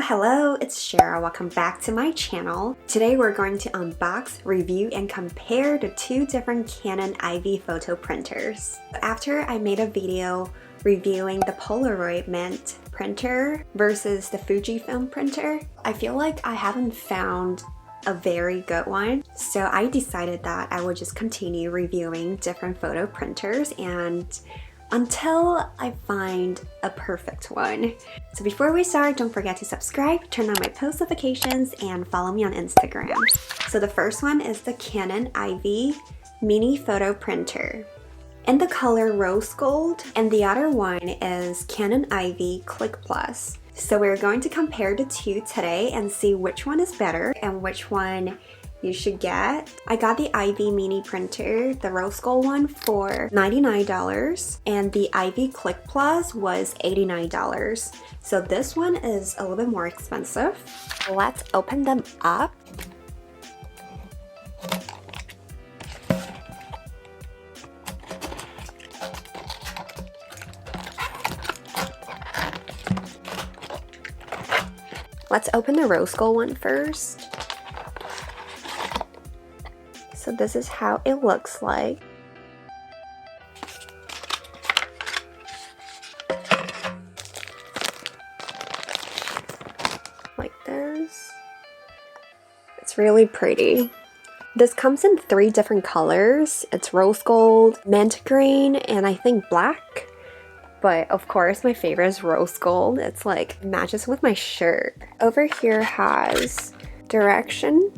Hello, it's Cheryl. Welcome back to my channel. Today we're going to unbox, review, and compare the two different Canon IV photo printers. After I made a video reviewing the Polaroid mint printer versus the Fujifilm printer, I feel like I haven't found a very good one. So I decided that I would just continue reviewing different photo printers and until I find a perfect one. So before we start, don't forget to subscribe, turn on my post notifications, and follow me on Instagram. So the first one is the Canon IV mini photo printer in the color rose gold, and the other one is Canon IV CLIQ+. So we're going to compare the two today and see which one is better and which one you should get. I got the IV mini printer, the rose gold one, for $99 and the IV CLIQ+ was $89. So this one is a little bit more expensive. Let's open them up. Let's open the rose gold one first. So this is how it looks like. Like this. It's really pretty. This comes in 3 different colors. It's rose gold, mint green, and I think black. But of course my favorite is rose gold. It's like matches with my shirt. Over here has direction.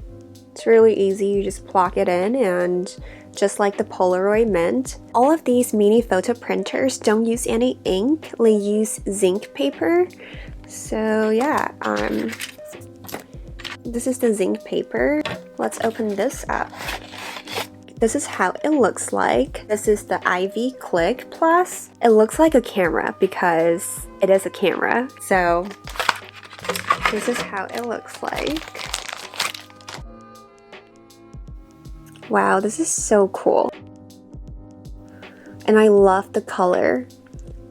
It's really easy, you just plug it in, and just like the Polaroid mint, all of these mini photo printers don't use any ink, they use zinc paper. So yeah, this is the zinc paper. Let's open this up. This is how it looks like. This is the IV CLIQ+. It looks like a camera because it is a camera. So this is how it looks like. Wow, this is so cool. And I love the color.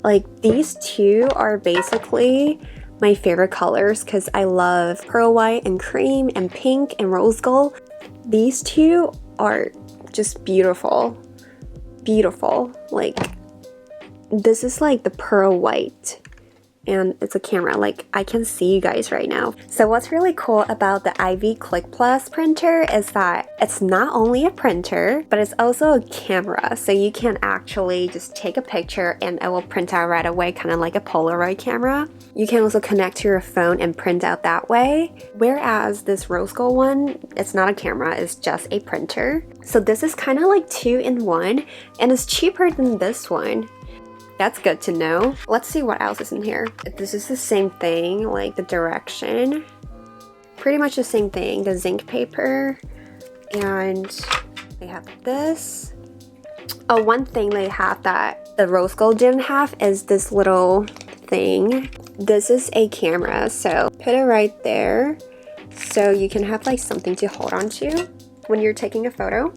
Like, these two are basically my favorite colors because I love pearl white and cream and pink and rose gold. These two are just beautiful. Beautiful. Like, this is like the pearl white. And it's a camera, like I can see you guys right now. So what's really cool about the IV CLIQ+ printer is that it's not only a printer, but it's also a camera. So you can actually just take a picture and it will print out right away, kind of like a Polaroid camera. You can also connect to your phone and print out that way. Whereas this rose gold one, it's not a camera, it's just a printer. So this is kind of like 2-in-1 and it's cheaper than this one. That's good to know. Let's see what else is in here. This is the same thing, like the direction. Pretty much the same thing, the zinc paper. And they have this. Oh, one thing they have that the rose gold didn't have is this little thing. This is a camera, so put it right there. So you can have like something to hold on to when you're taking a photo.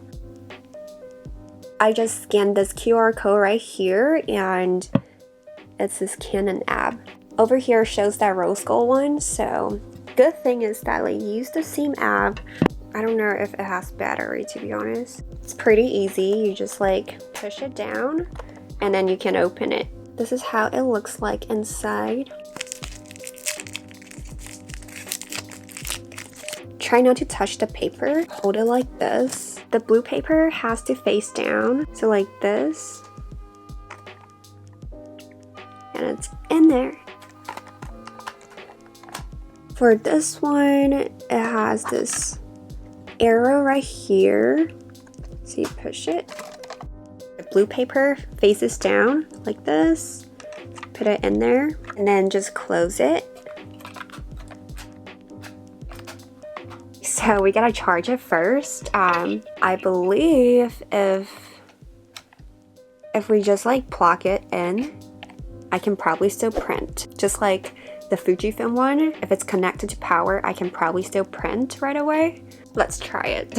I just scanned this QR code right here and it's this Canon app. Over here shows that rose gold one, so good thing is that I use the same app. I don't know if it has battery, to be honest. It's pretty easy, you just like push it down and then you can open it. This is how it looks like inside. Try not to touch the paper, hold it like this. The blue paper has to face down, so like this. And it's in there. For this one, it has this arrow right here. So you push it. The blue paper faces down like this. Put it in there and then just close it. So we gotta charge it first. I believe if we just like plug it in, I can probably still print. Just like the Fujifilm one, if it's connected to power, I can probably still print right away. Let's try it.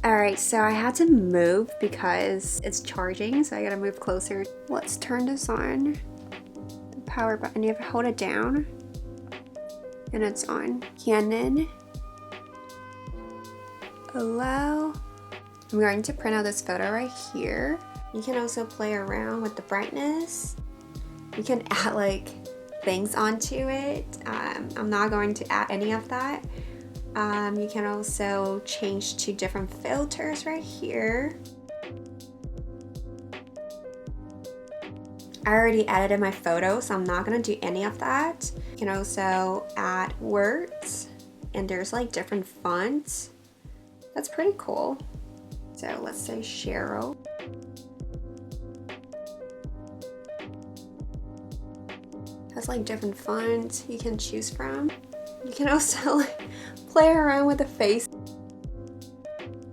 Alright, so I had to move because it's charging, so I gotta move closer. Let's turn this on. power button. You have to hold it down and it's on. Canon. Allow. I'm going to print out this photo right here. You can also play around with the brightness. You can add like things onto it. I'm not going to add any of that. You can also change to different filters right here. I already edited my photo, so I'm not gonna do any of that. You can also add words, and there's like different fonts. That's pretty cool. So let's say Cheryl. Has like different fonts you can choose from. You can also like, play around with the face.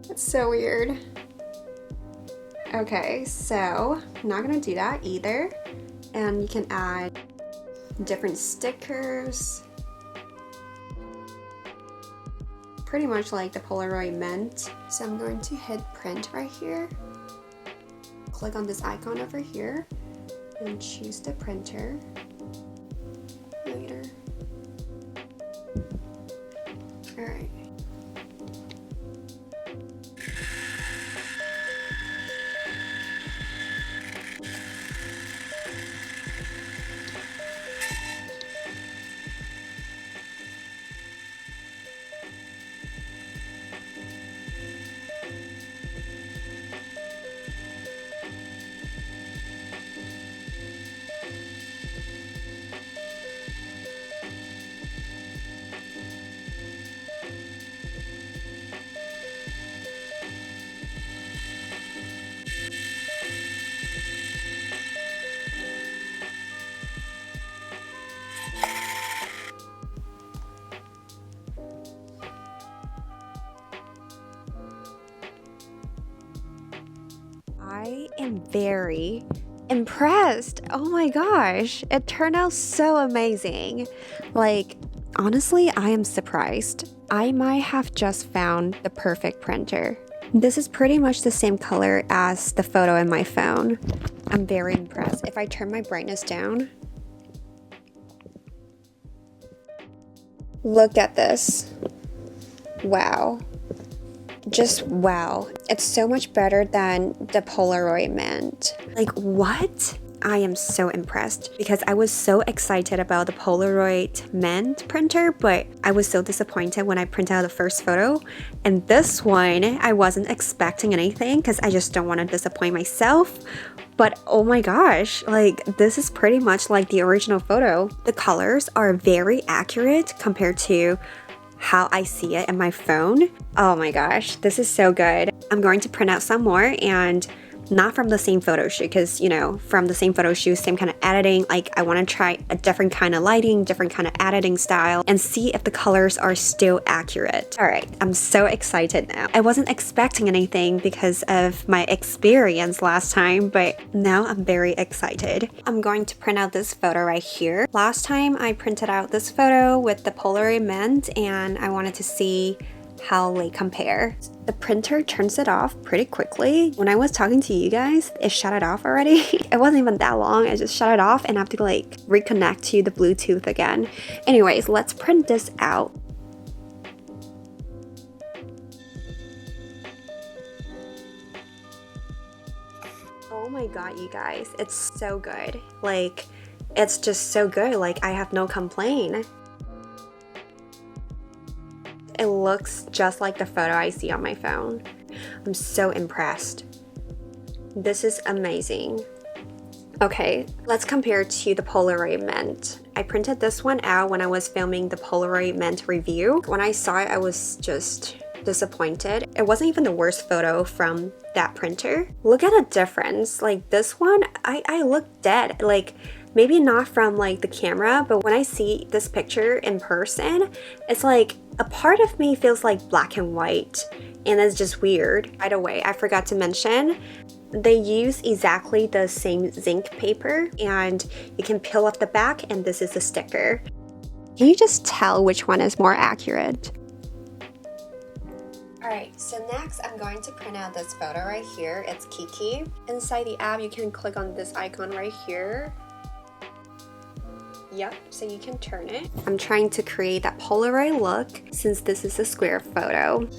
It's so weird. Okay, so I'm not gonna do that either. And you can add different stickers. Pretty much like the Polaroid meant. So I'm going to hit print right here. Click on this icon over here and choose the printer. Later. All right. I am very impressed. Oh my gosh, it turned out so amazing. Like, honestly, I am surprised. I might have just found the perfect printer. This is pretty much the same color as the photo in my phone. I'm very impressed. If I turn my brightness down, look at this. Wow. Just wow. It's so much better than the Polaroid meant. Like, what? I am so impressed because I was so excited about the Polaroid Mint printer, but I was so disappointed when I printed out the first photo. And this one, I wasn't expecting anything because I just don't want to disappoint myself. But oh my gosh, like this is pretty much like the original photo. The colors are very accurate compared to how I see it in my phone. Oh my gosh, this is so good. I'm going to print out some more, and not from the same photo shoot because, you know, from the same photo shoot, same kind of editing. Like, I want to try a different kind of lighting, different kind of editing style, and see if the colors are still accurate. All right, I'm so excited now. I wasn't expecting anything because of my experience last time, but now I'm very excited. I'm going to print out this photo right here. Last time I printed out this photo with the Polaroid Mint, and I wanted to see how they compare. The printer turns it off pretty quickly. When I was talking to you guys, it shut it off already. It wasn't even that long. I just shut it off and have to like reconnect to the Bluetooth again. Anyways, let's print this out. Oh my god, you guys, it's so good. Like, it's just so good. Like, I have no complaint. It looks just like the photo I see on my phone. I'm so impressed. This is amazing. Okay, let's compare to the Polaroid Mint. I printed this one out when I was filming the Polaroid Mint review. When I saw it, I was just disappointed. It wasn't even the worst photo from that printer. Look at the difference. Like this one, I look dead. Like, maybe not from like the camera, but when I see this picture in person, it's like a part of me feels like black and white, and it's just weird. By the way, I forgot to mention, they use exactly the same zinc paper, and you can peel off the back, and this is the sticker. Can you just tell which one is more accurate? Alright, so next I'm going to print out this photo right here. It's CLIQ. Inside the app, you can click on this icon right here. Yep, so you can turn it. I'm trying to create that Polaroid look since this is a square photo.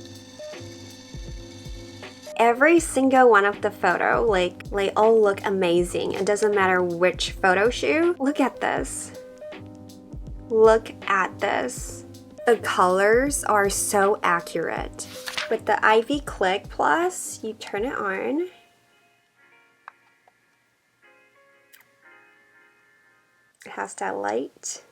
Every single one of the photo, like they all look amazing. It doesn't matter which photo shoot. Look at this. Look at this. The colors are so accurate. With the CLIQ Plus, you turn it on. It has that light.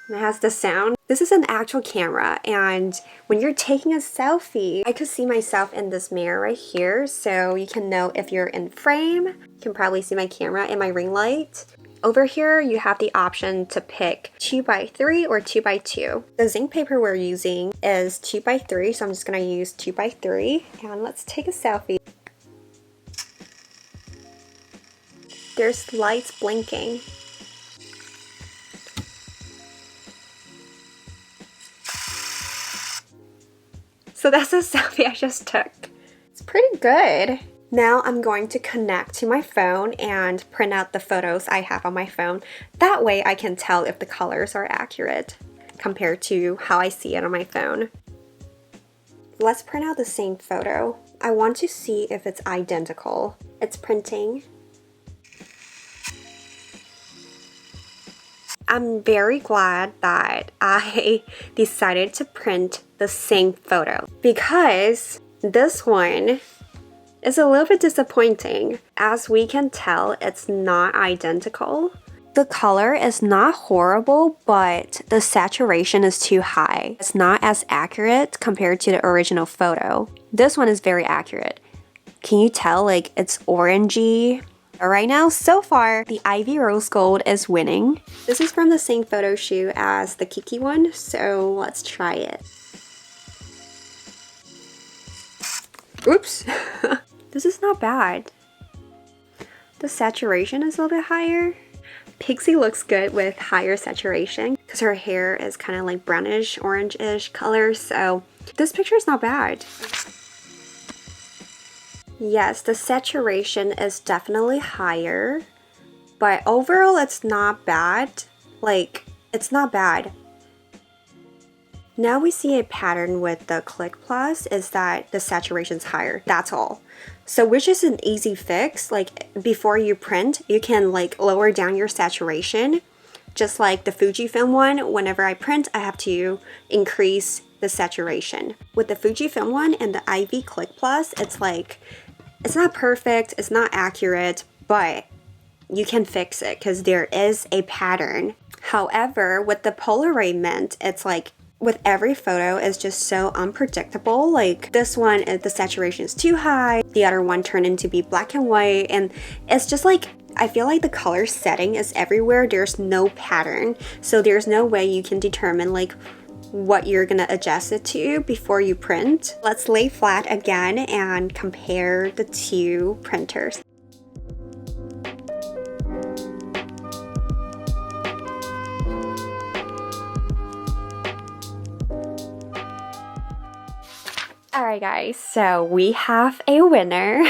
And it has the sound. This is an actual camera, and when you're taking a selfie, I could see myself in this mirror right here, so you can know if you're in frame. You can probably see my camera and my ring light. Over here, you have the option to pick 2x3 or 2x2. The zinc paper we're using is 2x3, so I'm just gonna use 2x3, and let's take a selfie. There's lights blinking. So that's a selfie I just took. It's pretty good. Now I'm going to connect to my phone and print out the photos I have on my phone. That way I can tell if the colors are accurate compared to how I see it on my phone. Let's print out the same photo. I want to see if it's identical. It's printing. I'm very glad that I decided to print the same photo because this one is a little bit disappointing. As we can tell, it's not identical. The color is not horrible, but the saturation is too high. It's not as accurate compared to the original photo. This one is very accurate. Can you tell, like, it's orangey? Right now, so far, the Ivy Rose Gold is winning. This is from the same photo shoot as the Kiki one, so let's try it. Oops! This is not bad. The saturation is a little bit higher. Pixie looks good with higher saturation because her hair is kind of like brownish, orange-ish color, so this picture is not bad. Yes, the saturation is definitely higher, but overall it's not bad. Like, it's not bad. Now we see a pattern with the CLIQ Plus is that the saturation's higher, that's all. So which is an easy fix, like before you print, you can like lower down your saturation. Just like the Fujifilm one, whenever I print, I have to increase the saturation. With the Fujifilm one and the CLIQ Plus, it's like, it's not perfect, it's not accurate, but you can fix it because there is a pattern. However, with the Polaroid Mint, it's like with every photo is just so unpredictable. Like this one, the saturation is too high, the other one turned into be black and white, and it's just like, I feel like the color setting is everywhere. There's no pattern, so there's no way you can determine like what you're gonna adjust it to before you print. Let's lay flat again and compare the two printers. Alright guys, so we have a winner.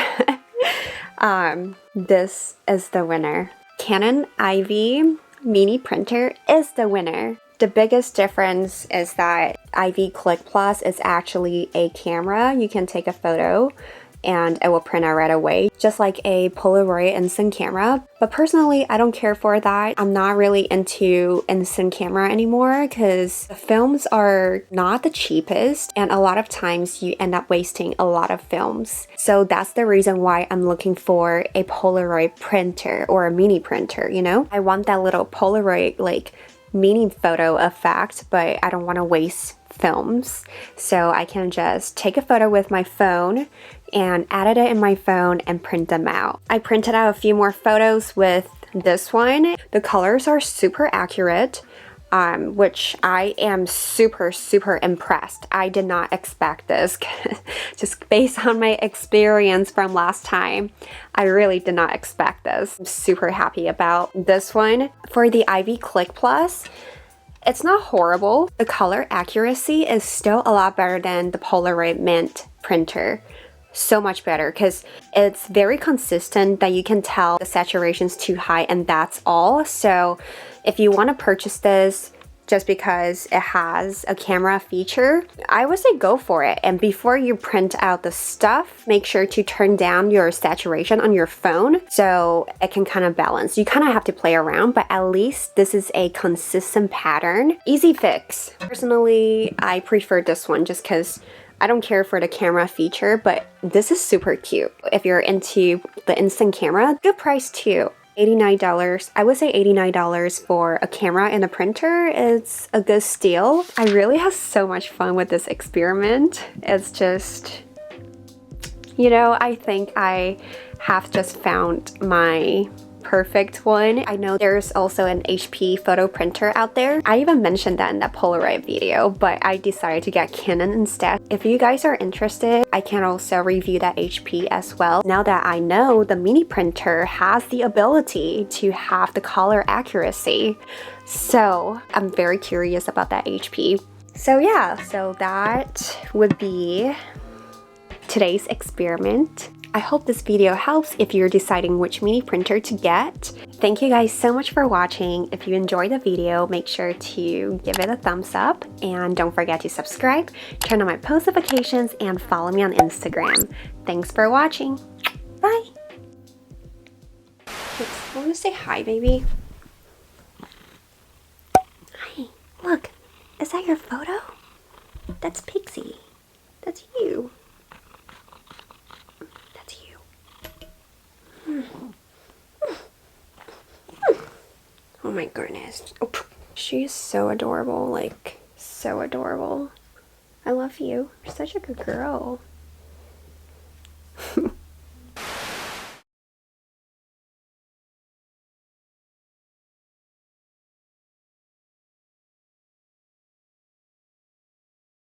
This is the winner. Canon Ivy mini printer is the winner. The biggest difference is that CLIQ Plus is actually a camera. You can take a photo and it will print out right away, just like a Polaroid instant camera. But personally, I don't care for that. I'm not really into instant camera anymore because the films are not the cheapest, and a lot of times you end up wasting a lot of films. So that's the reason why I'm looking for a Polaroid printer or a mini printer, you know? I want that little Polaroid like mini photo effect, but I don't want to waste films. So I can just take a photo with my phone and edit it in my phone and print them out. I printed out a few more photos with this one. The colors are super accurate, which I am super impressed. I did not expect this. Just based on my experience from last time, I really did not expect this. I'm super happy about this one. For the CLIQ Plus, it's not horrible. The color accuracy is still a lot better than the Polaroid Mint printer. so much better because it's very consistent that you can tell the saturation's too high and that's all. So if you want to purchase this just because it has a camera feature, I would say go for it. And before you print out the stuff, make sure to turn down your saturation on your phone so it can kind of balance. You kind of have to play around, but at least this is a consistent pattern. Easy fix. Personally, I prefer this one just because I don't care for the camera feature, but this is super cute. If you're into the instant camera, good price too. $89. I would say $89 for a camera and a printer is a good steal. I really have so much fun with this experiment. It's just, you know, I think I have just found my perfect one. I know there's also an HP photo printer out there. I even mentioned that in that Polaroid video, but I decided to get Canon instead. If you guys are interested, I can also review that HP as well. Now that I know the mini printer has the ability to have the color accuracy, so I'm very curious about that HP. So yeah, so that would be today's experiment. I hope this video helps if you're deciding which mini printer to get. Thank you guys so much for watching. If you enjoyed the video, make sure to give it a thumbs up and don't forget to subscribe, turn on my post notifications, and follow me on Instagram. Thanks for watching. Bye. I want to say hi, baby. Hi. Look, is that your photo? That's Pixie. That's you. Oh my goodness. Oh, she's so adorable, like so adorable. I love you. You're such a good girl.